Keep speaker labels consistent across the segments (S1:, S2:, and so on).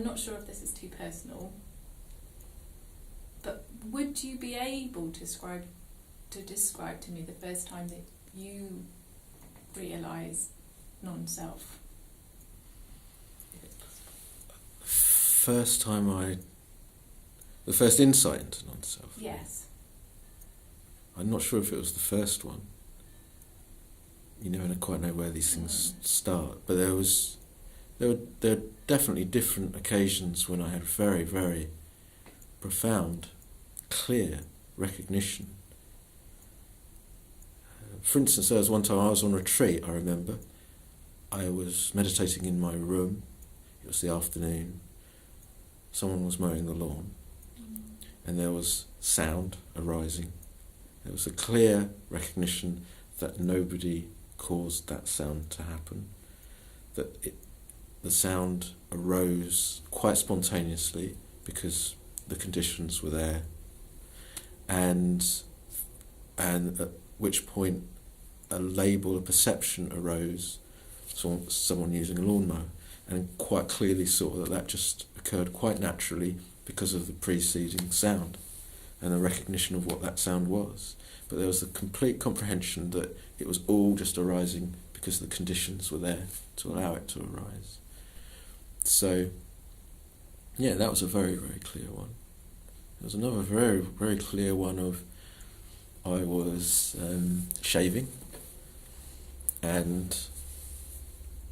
S1: I'm not sure if this is too personal, but would you be able to describe to me the first time that you realised non-self?
S2: The first insight into non-self?
S1: Yes.
S2: I'm not sure if it was the first one. You never quite know where these things start, but there were definitely different occasions when I had very, very profound, clear recognition. For instance, there was one time I was on retreat, I remember. I was meditating in my room. It was the afternoon. Someone was mowing the lawn. And there was sound arising. There was a clear recognition that nobody caused that sound to happen. That the sound arose quite spontaneously because the conditions were there. And at which point a label, a perception arose, someone using a lawnmower, and quite clearly saw that just occurred quite naturally because of the preceding sound and a recognition of what that sound was. But there was a complete comprehension that it was all just arising because the conditions were there to allow it to arise. So, yeah, that was a very, very clear one. There was another very, very clear one of I was shaving, and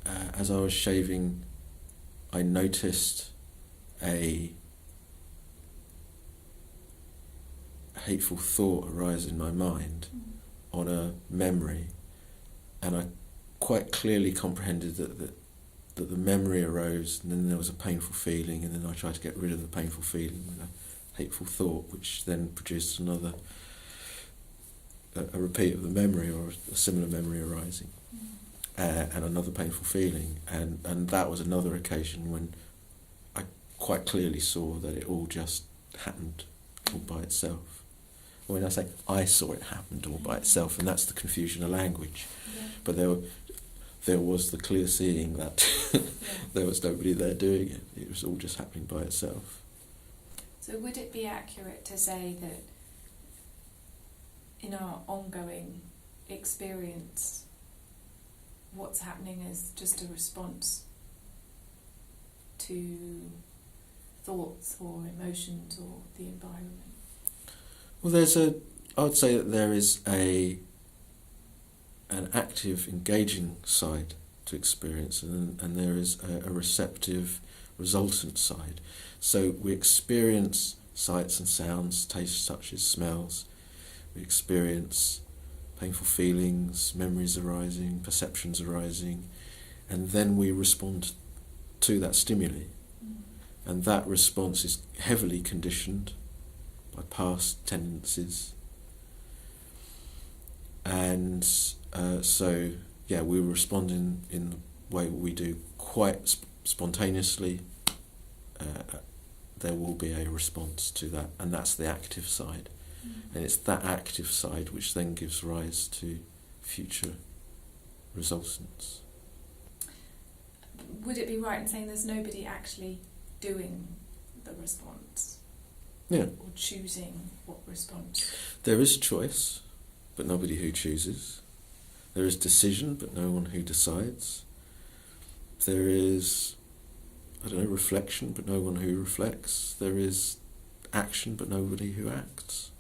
S2: as I was shaving, I noticed a hateful thought arise in my mind on a memory, and I quite clearly comprehended that the memory arose, and then there was a painful feeling, and then I tried to get rid of the painful feeling with a hateful thought, which then produced another a repeat of the memory, or a similar memory arising, and another painful feeling, and that was another occasion when I quite clearly saw that it all just happened all by itself. When I say I saw it happened all by itself, and that's the confusion of language, but there was the clear seeing that there was nobody there doing it. It was all just happening by itself.
S1: So would it be accurate to say that in our ongoing experience, what's happening is just a response to thoughts or emotions or the environment?
S2: Well, I would say that there is an active, engaging side to experience, and there is a receptive, resultant side. So we experience sights and sounds, tastes, touches, smells. We experience painful feelings, memories arising, perceptions arising, and then we respond to that stimuli. And that response is heavily conditioned by past tendencies. And we respond in the way we do quite spontaneously. There will be a response to that, and that's the active side. And it's that active side which then gives rise to future resultants.
S1: Would it be right in saying there's nobody actually doing the response?
S2: Yeah.
S1: Or choosing what response?
S2: There is choice, but nobody who chooses. There is decision, but no one who decides. There is, reflection, but no one who reflects. There is action, but nobody who acts.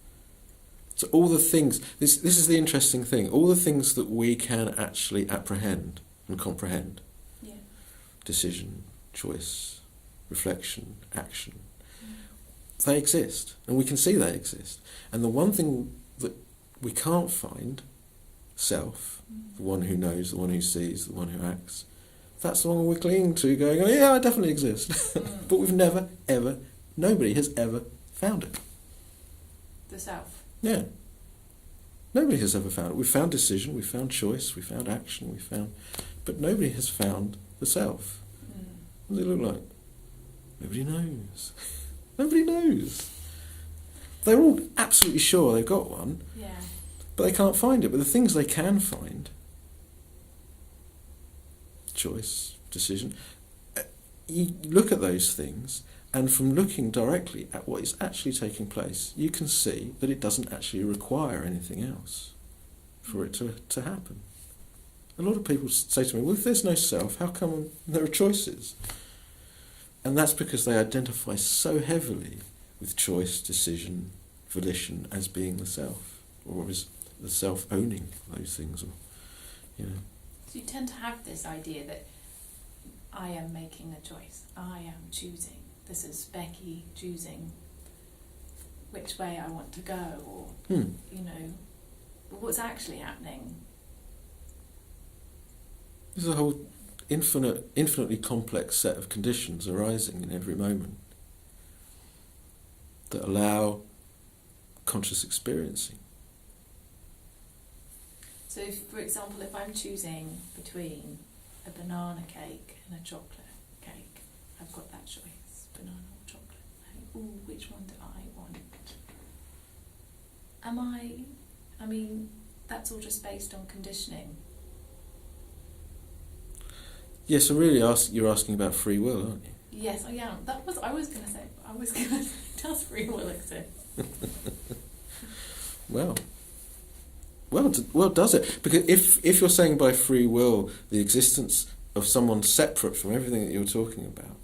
S2: So all the things, this is the interesting thing, all the things that we can actually apprehend and comprehend.
S1: Yeah.
S2: Decision, choice, reflection, action. They exist, and we can see they exist. And the one thing that we can't find, self, the one who knows, the one who sees, the one who acts, that's the one we're clinging to, going, oh yeah, I definitely exist. But we've never, ever, nobody has ever found it.
S1: The self.
S2: Yeah. Nobody has ever found it. We've found decision, we've found choice, we've found action, but nobody has found the self. What does it look like? Nobody knows. Nobody knows. They're all absolutely sure they've got one, but they can't find it. But the things they can find, choice, decision, you look at those things, and from looking directly at what is actually taking place, you can see that it doesn't actually require anything else for it to happen. A lot of people say to me, well, if there's no self, how come there are choices? And that's because they identify so heavily with choice, decision, volition as being the self, or as the self owning those things. Or, you know.
S1: So you tend to have this idea that I am making a choice, I am choosing. This is Becky choosing which way I want to go, or, you know, but what's actually happening?
S2: There's a whole infinitely complex set of conditions arising in every moment that allow conscious experiencing.
S1: So, if, for example, if I'm choosing between a banana cake and a chocolate cake, I've got that choice, banana or chocolate. Ooh, which one do I want? I mean, that's all just based on conditioning.
S2: Yes, so really you're asking about free will, aren't you?
S1: Yes, I am. I was going to say, does free will exist?
S2: Well, does it? Because if you're saying by free will the existence of someone separate from everything that you're talking about,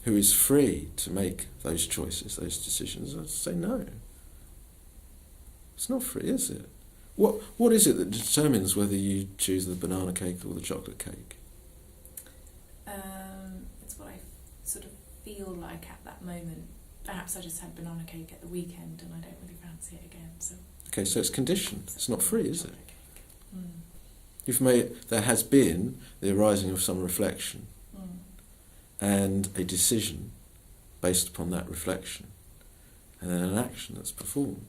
S2: who is free to make those choices, those decisions, I'd say no. It's not free, is it? What is it that determines whether you choose the banana cake or the chocolate cake?
S1: It's what I sort of feel like at that moment. Perhaps I just had banana cake at the weekend and I don't really fancy it again. So.
S2: Okay, so it's conditioned. It's not free, is it?
S1: Mm.
S2: There has been the arising of some reflection and a decision based upon that reflection, and then an action that's performed.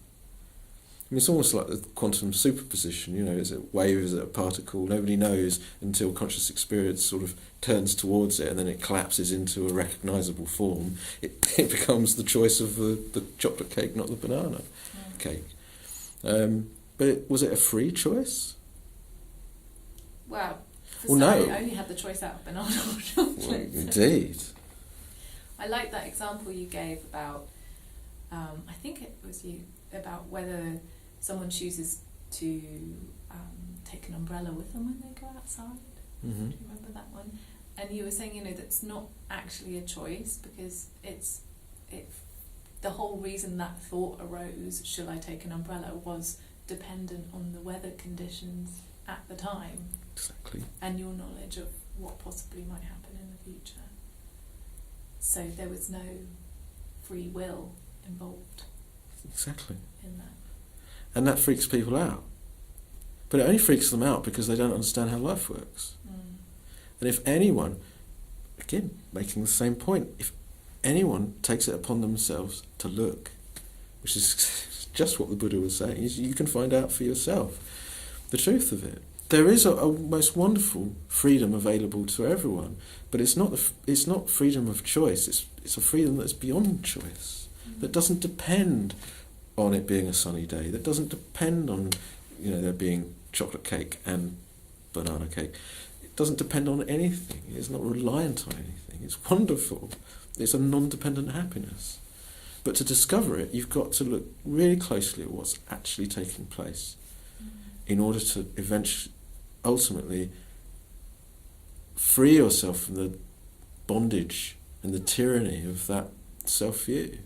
S2: I mean, it's almost like the quantum superposition, you know, is it a wave, is it a particle? Nobody knows until conscious experience sort of turns towards it and then it collapses into a recognisable form. It becomes the choice of the chocolate cake, not the banana cake. But was it a free choice?
S1: Well,
S2: no.
S1: I only had the choice out of banana or chocolate.
S2: Well, indeed.
S1: I like that example you gave about, I think it was you, about whether someone chooses to take an umbrella with them when they go outside.
S2: Mm-hmm.
S1: Do you remember that one? And you were saying, you know, that's not actually a choice because the whole reason that thought arose, shall I take an umbrella, was dependent on the weather conditions at the time.
S2: Exactly. And
S1: your knowledge of what possibly might happen in the future. So there was no free will involved.
S2: Exactly.
S1: In that.
S2: And that freaks people out. But it only freaks them out because they don't understand how life works. And if anyone, again, making the same point, if anyone takes it upon themselves to look, which is just what the Buddha was saying, is you can find out for yourself the truth of it. There is a most wonderful freedom available to everyone, but it's not freedom of choice. It's a freedom that's beyond choice, that doesn't depend on it being a sunny day, that doesn't depend on, you know, there being chocolate cake and banana cake. It doesn't depend on anything. It's not reliant on anything. It's wonderful. It's a non-dependent happiness. But to discover it, you've got to look really closely at what's actually taking place in order to ultimately free yourself from the bondage and the tyranny of that self-view.